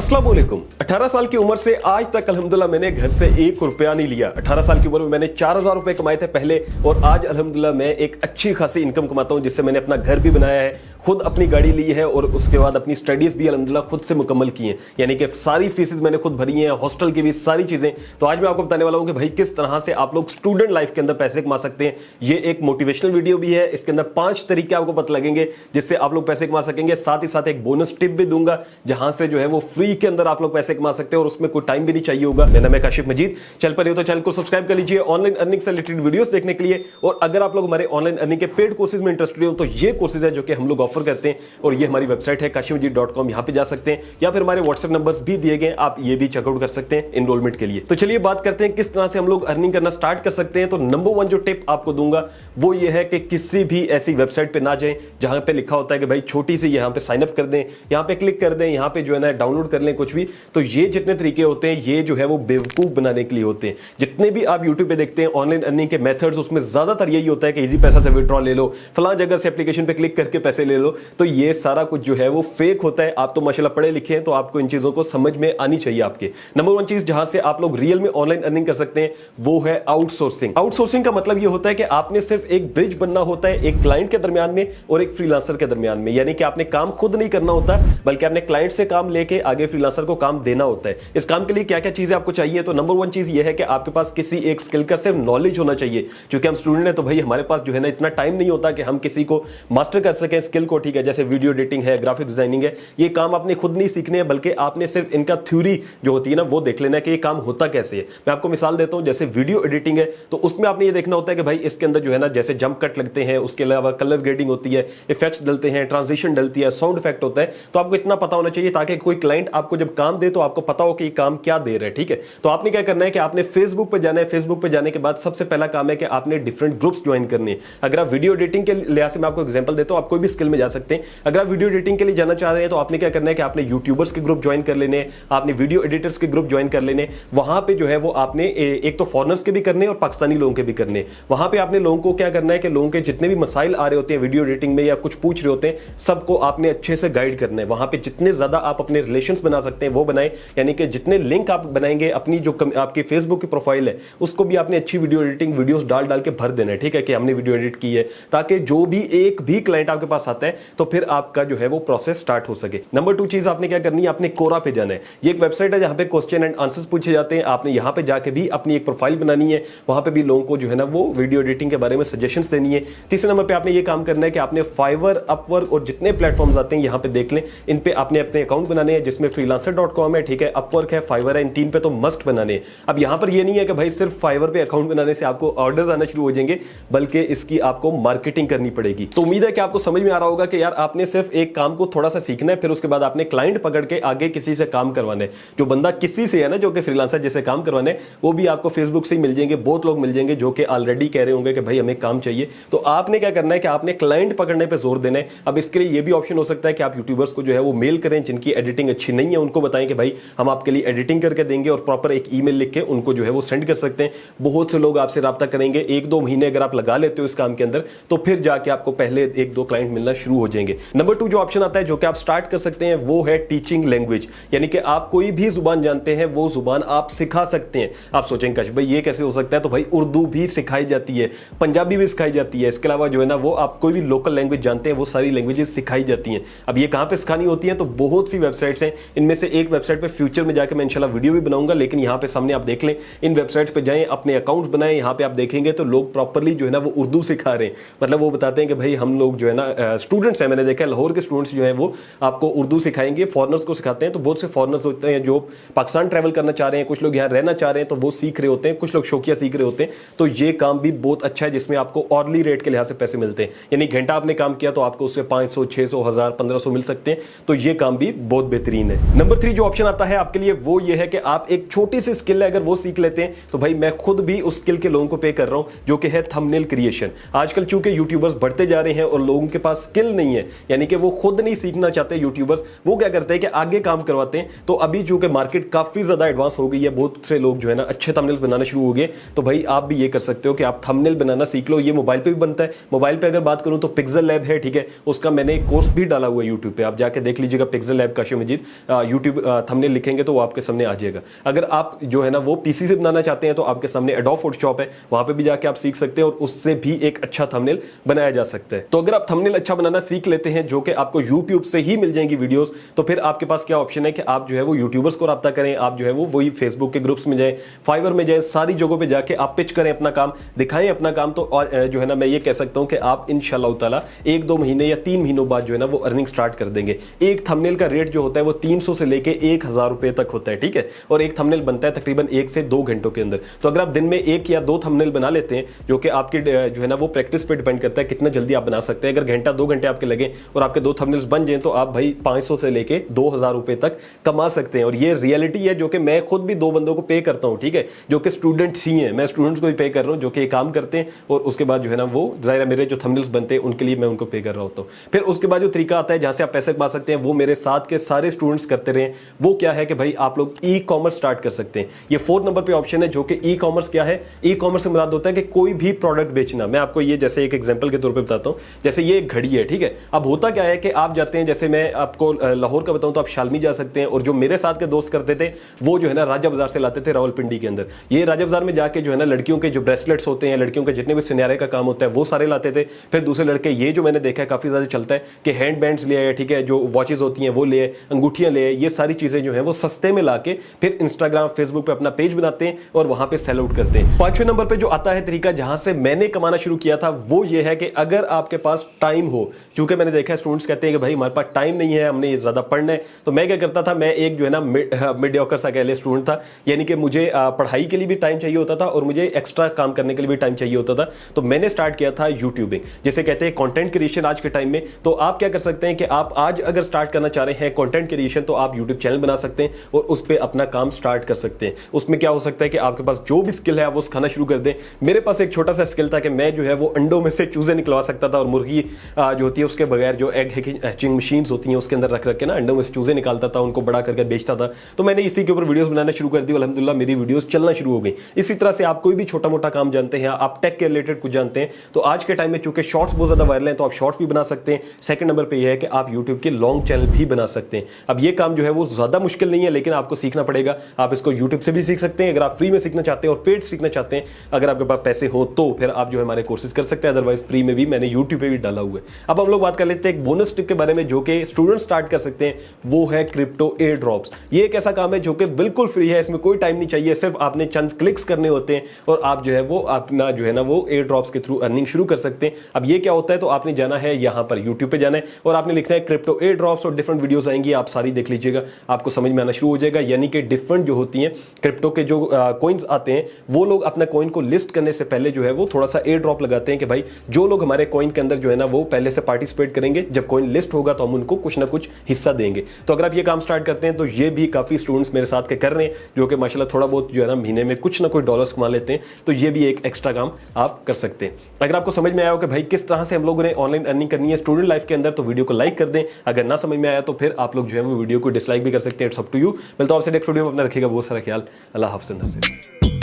अस्सलाम वालेकुम। 18 साल की उम्र से आज तक अल्हम्दुलिल्लाह मैंने घर से 1 रुपया नहीं लिया। 18 साल की उम्र में मैंने 4000 रुपए कमाए थे पहले, और आज अल्हम्दुलिल्लाह मैं एक अच्छी खासी इनकम कमाता हूं, जिससे मैंने अपना घर भी बनाया है, खुद अपनी गाड़ी ली है, और उसके बाद अपनी स्टडीज भी अल्हम्दुलिल्लाह खुद से मुकम्मल की हैं। यानी कि सारी फीसेज मैंने खुद भरी हैं, हॉस्टल की भी सारी चीजें। तो आज मैं आपको बताने वाला हूं कि भाई किस तरह से आप लोग स्टूडेंट लाइफ के अंदर पैसे कमा सकते हैं। ये एक मोटिवेशनल वीडियो भी है, इसके अंदर 5 तरीके आपको पता लगेंगे जिससे आप लोग पैसे कमा सकेंगे। साथ ही साथ एक बोनस टिप भी दूंगा जहां से जो है वो फ्री के अंदर आप लोग पैसे कमा सकते हैं, और उसमें कोई टाइम भी नहीं चाहिए होगा। मेरा नाम है काशिफ मजीद। चल पर तो चैनल को सब्सक्राइब कर लीजिए ऑनलाइन अर्निंग से रिलेटेड वीडियोस देखने के लिए। और अगर आप लोग हमारे ऑनलाइन अर्निंग के पेड कोर्सेज में इंटरेस्टेड हो तो ये कोर्सेज है जो कि हम लोग ऑफर करते हैं, और ये हमारी वेबसाइट है kashifmajid.com। यहां पे जा सकते हैं, या फिर हमारे व्हाट्सएप नंबर्स भी दिए गए, आप ये भी चेकआउट कर सकते हैं एनरोलमेंट के लिए। तो चलिए बात करते हैं किस तरह से हम लोग अर्निंग करना स्टार्ट कर सकते हैं। तो नंबर 1 जो टिप आपको दूंगा वो ये है कि किसी भी ऐसी वेबसाइट पे ना जाएं जहां पे लिखा होता है कि भाई छोटी सी यहां पे साइन अप कर दें, यहां पे क्लिक कर दें, यहां पे जो है ना डाउनलोड कर लें कुछ भी। तो ये जितने तरीके होते हैं ये जो है वो बेवकूफ बनाने के लिए होते हैं। जितने भी आप यूट्यूब पे देखते हैं ऑनलाइन अर्निंग के मेथड्स, उसमें ज्यादातर यही होता है कि इजी पैसा से विड्रॉ ले लो, फलां जगह से एप्लीकेशन पे क्लिक करके पैसे ले लो। तो ये सारा कुछ जो है वो फेक होता है। आप तो माशाल्लाह पढ़े लिखे हैं, तो आपको इन चीजों को समझ में आनी चाहिए आपके। नंबर 1 चीज जहां से आप लोग रियल में ऑनलाइन अर्निंग कर सकते हैं वो है आउटसोर्सिंग। आउटसोर्सिंग का मतलब ये होता है कि आपने सिर्फ एक ब्रिज बनना होता है एक क्लाइंट के दरमियान में और एक फ्रीलांसर के दरमियान में। यानी कि आपने काम खुद नहीं करना होता, बल्कि आपने क्लाइंट से काम लेके आगे फ्रीलांसर को काम देना होता है। इस काम के लिए क्या क्या चीजें आपको चाहिए? तो नंबर 1 चीज ये है कि आपके पास किसी एक स्किल का सिर्फ नॉलेज होना चाहिए। क्योंकि हम स्टूडेंट हैं तो भाई हमारे पास जो है ना इतना टाइम नहीं होता कि हम किसी को मास्टर कर सकें स्किल को। ठीक है, जैसे वीडियो एडिटिंग है, ग्राफिक डिजाइनिंग है, ये काम आपने खुद नहीं सीखने हैं, बल्कि आपने सिर्फ इनका थ्योरी जो होती है ना वो देख लेना है कि ये काम होता कैसे है। मैं आपको मिसाल देता हूं, जैसे वीडियो एडिटिंग है तो उसमें आपने ये देखना होता है कि भाई इसके अंदर जो है ना जैसे जंप कट लगते हैं, उसके अलावा कलर ग्रेडिंग होती है, इफेक्ट्स डलते हैं, ट्रांजिशन डलती है, साउंड इफेक्ट होता है। तो आपको इतना पता होना चाहिए ताकि कोई क्लाइंट आपको जब काम दे तो आपको पता हो कि ये काम क्या दे रहा है। ठीक है, तो आपने क्या करना है कि आपने फेसबुक पे जाना है। फेसबुक पे जाने के बाद सबसे पहला काम है कि आपने डिफरेंट ग्रुप्स ज्वाइन करने हैं। अगर आप वीडियो एडिटिंग के लिहाज से मैं आपको एग्जांपल देता हूं, आप कोई भी स्किल में जा सकते हैं। अगर आप वीडियो एडिटिंग के लिए जाना चाह रहे हैं तो आपने क्या करना है कि आपने यूट्यूबर्स के ग्रुप ज्वाइन कर लेने, आपने वीडियो एडिटर्स के ग्रुप ज्वाइन कर लेने। वहां पे जो है वो आपने एक तो फॉरेनर्स के भी करने और पाकिस्तानी लोगों के भी करने। वहां पे आपने लोगों को क्या करना है कि लोगों के जितने भी मसाइल आ रहे होते हैं वीडियो एडिटिंग में या कुछ पूछ रहे होते हैं, सबको आपने अच्छे से गाइड करना है। वहां पे जितने ज्यादा आप अपने रिलेशंस बना सकते हैं वो बनाएं। यानी कि जितने लिंक आप बनाएंगे अपनी जो आपकी फेसबुक की प्रोफाइल है उसको भी आपने अच्छी वीडियो एडिटिंग वीडियोस डाल डाल के भर देना है। ठीक है, कि हमने वीडियो एडिट की है, ताकि जो भी एक भी क्लाइंट आपके पास आता है तो फिर आपका जो है वो प्रोसेस स्टार्ट हो सके। नंबर 2 चीज आपने क्या करनी है, आपने कोरा पे जाना है। ये एक वेबसाइट है जहां पे क्वेश्चन एंड आंसर्स पूछे जाते हैं। आपने यहां पे जाके भी अपनी एक प्रोफाइल बनानी है, वहां पे भी लोगों को जो है ना वो वीडियो एडिटिंग के बारे में सजेशंस देनी है। तीसरे नंबर पे आपने ये काम करना है कि आपने फाइवर, अपवर्क और जितने प्लेटफॉर्म्स आते हैं यहां पे देख लें, इन पे आपने अपने अकाउंट बनाने हैं, जिसमें freelancer.com है, ठीक है, अपवर्क है, फाइवर है, इन 3 पे तो मस्ट बनाने हैं। अब यहां पर ये नहीं है कि भाई सिर्फ फाइवर पे अकाउंट बनाने से आपको ऑर्डर्स आना शुरू हो जाएंगे, बल्कि इसकी आपको मार्केटिंग करनी पड़ेगी। तो उम्मीद है कि आपको समझ में आ रहा होगा कि यार आपने सिर्फ एक काम को थोड़ा सा सीखना है, फिर उसके बाद आपने क्लाइंट पकड़ के आगे किसी से काम करवाना है। जो बंदा किसी से है ना, जो कि फ्रीलांसर जैसे काम करवाने, वो भी आपको फेसबुक से ही मिल जाएंगे। बहुत लोग मिल जाएंगे जो कि ऑलरेडी कह रहे होंगे कि भाई हमें काम चाहिए। तो आपने क्या करना है कि आपने क्लाइंट पकड़ने पर जोर देना है। अब इसके लिए ये भी ऑप्शन हो सकता है कि आप यूट्यूबर्स को जो है वो मेल करें जिनकी एडिटिंग अच्छी नहीं है, उनको बताएं कि भाई हम आपके लिए एडिटिंग करके देंगे, और प्रॉपर एक ईमेल लिख के उनको जो है वो सेंड कर सकते हैं। बहुत से लोग आपसे राब्ता करेंगे। 1-2 महीने अगर आप लगा लेते हो इस काम के अंदर तो फिर जाके आपको पहले 1-2 क्लाइंट मिलना शुरू हो जाएंगे। नंबर 2 जो ऑप्शन आता है जो कि आप स्टार्ट कर सकते हैं वो है टीचिंग लैंग्वेज। यानी कि आप कोई भी जुबान जानते हैं वो जुबान आप सिखा सकते हैं। आप सोचेंगे काश भाई ये कैसे हो सकता है? तो भाई उर्दू भी सिखाई जाती है, पंजाबी भी सिखाई जाती है। इसके अलावा जो है ना वो आप कोई भी लोकल लैंग्वेज जानते हैं वो सारी लैंग्वेजेस सिखाई जाती हैं। अब ये कहां पे सिखानी होती है? तो बहुत सी वेबसाइट्स हैं। इनमें से एक वेबसाइट पे फ्यूचर में जाकर मैं इंशाल्लाह वीडियो भी बनाऊंगा, लेकिन यहां पे सामने आप देख लें, इन वेबसाइट्स पे जाएं, अपने अकाउंट्स बनाएं। यहां पे आप देखेंगे तो लोग प्रॉपर्ली जो है ना वो उर्दू सिखा रहे हैं। मतलब वो बताते हैं कि भाई हम लोग जो है ना स्टूडेंट्स हैं, मैंने देखा है लाहौर के स्टूडेंट्स जो है वो आपको उर्दू सिखाएंगे, फॉरनर्स को सिखाते हैं। तो बहुत से फॉरनर्स होते हैं जो पाकिस्तान ट्रैवल करना चाह रहे हैं, कुछ लोग यहाँ रहना चाह रहे हैं तो वो सीख रहे होते हैं, कुछ लोग शौकिया सीख रहे होते हैं। तो ये काम भी बहुत अच्छा है जिसमें आपको ऑर्ली रेट के लिहाज से पैसे मिलते हैं। यानी घंटा आपने काम किया तो आपको उससे 500, 600, 1000, 1500 मिल सकते हैं। तो ये काम भी बहुत बेहतरीन है। नंबर 3 जो ऑप्शन आता है आपके लिए वो ये है कि आप एक छोटी सी स्किल है अगर वो सीख लेते हैं तो भाई मैं खुद भी उस स्किल के लोगों को पे कर रहा हूं, जो कि है थंबनेल क्रिएशन। आजकल चूंकि यूट्यूबर्स बढ़ते जा रहे हैं और लोगों के पास स्किल स्किल नहीं है, यानी कि वो खुद नहीं सीखना चाहते यूट्यूबर्स, वो क्या करते हैं कि आगे काम करवाते हैं। तो अभी चूंकि मार्केट काफी ज्यादा एडवांस हो गई है, बहुत से लोग जो है ना अच्छे थंबनेल्स बनाना शुरू हो गए, तो भाई आप भी ये कर सकते हो कि आप थंबनेल बनाना सीख लो। ये मोबाइल पे भी बनता है। मोबाइल पे अगर बात करूं तो पिक्सल लैब है, ठीक है, उसका मैंने एक कोर्स भी डाला हुआ है यूट्यूब पे, आप जाके देख लीजिएगा, पिक्सल लैब काशिफ मजीद यूट्यूब थंबनेल लिखेंगे तो वो आपके सामने आ जाएगा। अगर आप जो है ना वो पीसी से बनाना चाहते हैं तो आपके सामने एडोब फोटोशॉप है, वहां पे भी जाके आप सीख सकते हैं और उससे भी एक अच्छा थंबनेल बनाया जा सकता है। तो अगर आप थंबनेल अच्छा बनाना सीख लेते हैं, जो कि आपको यूट्यूब से ही मिल जाएंगी वीडियोस, तो फिर आपके पास क्या ऑप्शन है कि आप जो है वो यूट्यूबर्स को राब्ता करें, आप जो है वो वही फेसबुक के ग्रुप्स में जाए, फाइवर में जाए, सारी जगहों पे जाके आप पिच करें अपना काम, दिखाएं अपना काम। तो और जो है ना मैं ये कह सकता हूं कि आप इंशाल्लाह ताला 1-2 महीने या 3 महीनों बाद जो है ना वो अर्निंग स्टार्ट कर देंगे। एक थंबनेल का रेट जो होता है वो 300 से लेके 1000 रुपए तक होता है, ठीक है, और एक थंबनेल बनता है तकरीबन 1 से 2 घंटों के अंदर। तो अगर आप दिन में 1 या 2 थंबनेल बना लेते हैं, जो कि आपकी जो है ना वो प्रैक्टिस पे डिपेंड करता है कितना जल्दी आप बना सकते हैं। अगर घंटा 2 घंटे आपके लगे और आपके 2 थंबनेल्स बन जाए तो आप भाई 500 से लेके 2000 रुपए तक कमा सकते हैं। और ये रियलिटी है जो कि मैं खुद भी 2 बंदों को पे करता हूं, ठीक है, जो कि स्टूडेंट्स ही हैं, मैं स्टूडेंट्स को भी पे कर रहा हूं जो कि काम करते हैं, और उसके बाद जो है ना वो जाहिर है मेरे जो थंबनेल्स बनते हैं उनके लिए मैं उनको पे कर रहा होता हूं। फिर उसके बाद जो तरीका आता है जहां से आप पैसे कमा सकते हैं, वो मेरे साथ के सारे स्टूडेंट्स करते रहे। वो क्या है कि भाई आप लोग ई कॉमर्स स्टार्ट कर सकते हैं। ये 4 नंबर पे ऑप्शन है, जो कि ई कॉमर्स क्या है। ई कॉमर्स से मुराद होता है कि कोई भी प्रोडक्ट बेचना। मैं आपको ये जैसे एक एग्जांपल के तौर पे बताता हूं, जैसे ये एक घड़ी है, ठीक है। अब होता क्या है कि आप जाते हैं, जैसे मैं आपको लाहौर का बताऊं तो आप शालमी जा सकते हैं, और जो मेरे साथ के दोस्त करते थे वो जो है ना राजा बाजार से लाते थे, रावलपिंडी के अंदर। ये राजा बाजार में जाके जो है ना लड़कियों के जो ब्रेसलेट्स होते हैं, लड़कियों के जितने भी सुनहरे का काम होता है वो सारे लाते थे। फिर दूसरे लड़के ये जो मैंने देखा है काफी ज्यादा चलता है कि हैंड बैंड्स ले आए, ठीक है, जो वॉचेस होती हैं वो ले आए, अंगूठियां ले आए, ये सारी चीजें जो है वो सस्ते में लाके फिर इंस्टाग्राम फेसबुक पे अपना पेज बनाते हैं और वहां पे सेल आउट करते हैं। 5वें नंबर पे जो आता है तरीका, जहां से मैंने कमाना शुरू किया था, वो ये है कि अगर आपके पास टाइम हो, क्योंकि मैंने देखा है स्टूडेंट्स कहते हैं कि भाई हमारे पास टाइम नहीं है, हमने ज्यादा पढ़ना है। तो मैं क्या करता था, मैं एक जो है ना मीडियोकर सा कह ले स्टूडेंट था, यानी कि मुझे पढ़ाई के लिए भी टाइम चाहिए होता था और मुझे एक्स्ट्रा काम करने के लिए भी टाइम चाहिए होता था। तो मैंने स्टार्ट किया था यूट्यूबिंग, जिसे कहते हैं कंटेंट क्रिएशन आज के टाइम में। तो आप क्या कर सकते हैं कि आप आज अगर स्टार्ट करना चाह रहे हैं कंटेंट क्रिएशन, तो आप यूट्यूब चैनल बना सकते हैं और उस पर अपना काम स्टार्ट कर सकते हैं। उसमें क्या हो सकता है कि आपके पास जो भी स्किल है आप वो सिखाना शुरू कर दें। मेरे पास एक छोटा सा स्किल था कि मैं जो है वो अंडों में से चूजे निकलवा सकता था, और मुर्गी जो होती है उसके बगैर जो एग हैचिंग मशीन्स होती हैं उसके अंदर रख के ना अंडों में से चूजे निकालता था, उनको बड़ा करके बेचता था। तो मैंने इसी के ऊपर वीडियोस बनाना शुरू कर दी, अल्हम्दुलिल्लाह मेरी वीडियोस चलना शुरू हो गई। इसी तरह से आप कोई भी छोटा मोटा काम जानते हैं, आप टेक के रिलेटेड कुछ जानते हैं, तो आज के टाइम में चूंकि शॉर्ट्स बहुत ज्यादा वायरल हैं तो आप शॉर्ट्स भी बना सकते हैं। सेकंड नंबर पे यह है कि आप यूट्यूब के लॉन्ग चैनल भी बना सकते हैं। अब ये काम जो है वो ज्यादा मुश्किल नहीं है, लेकिन आपको सीखना पड़ेगा। आप इसको यूट्यूब से भी सीख सकते हैं अगर आप फ्री में सीखना चाहते हैं, और पेड सीखना चाहते हैं अगर आपके पास पैसे हो तो फिर आप जो है हमारे कोर्सेज कर सकते हैं। अदरवाइज फ्री में भी मैंने यूट्यूब पे भी डाला हुआ है। अब हम लोग बात कर लेते हैं एक बोनस टिप के बारे में, जो कि स्टूडेंट स्टार्ट कर सकते हैं, वो है क्रिप्टो एयर ड्रॉप्स। ये एक ऐसा काम है जो कि बिल्कुल फ्री है, इसमें कोई टाइम नहीं चाहिए, सिर्फ आपने चंद क्लिक्स करने होते हैं और आप जो है वो अपना जो है ना वो एयर ड्रॉप्स के थ्रू अर्निंग शुरू कर सकते हैं। अब ये क्या होता है, तो आपने जाना है यहाँ पर यूट्यूब पे जाना है और आपने लिखना है क्रिप्टो एयर ड्रॉप्स, और डिफरेंट वीडियोस आएंगी, आप सारी देख लीजिएगा, आपको समझ में आना शुरू हो जाएगा। यानी कि डिफरेंट जो होती हैं क्रिप्टो के जो कॉइन्स आते हैं, वो लोग अपना कॉइन को लिस्ट करने से पहले जो है वो थोड़ा सा एयर ड्रॉप लगाते हैं कि भाई जो लोग हमारे कॉइन के अंदर जो है ना वो पहले से पार्टिसिपेट करेंगे, जब कॉइन लिस्ट होगा तो हम उनको कुछ ना कुछ हिस्सा देंगे। तो अगर आप ये काम स्टार्ट करते हैं, तो ये भी काफी स्टूडेंट्स मेरे साथ के कर रहे हैं, जो कि माशाल्लाह थोड़ा बहुत जो है ना महीने में कुछ ना कुछ डॉलर्स कमा लेते हैं। तो ये भी एक एक्स्ट्रा काम आप कर सकते हैं। अगर आपको समझ में आया हो कि भाई किस तरह से हम लोगों ने ऑनलाइन अर्निंग करनी है स्टूडेंट लाइफ के अंदर, तो वीडियो को लाइक कर दें। अगर ना समझ में आया तो फिर आप लोग जो है वो वीडियो को डिसलाइक भी कर सकते हैं। It's up to you. मिलता हूं आपसे नेक्स्ट वीडियो में, अपना रखिएगा बहुत सारा ख्याल। अल्लाह हाफ़िज़।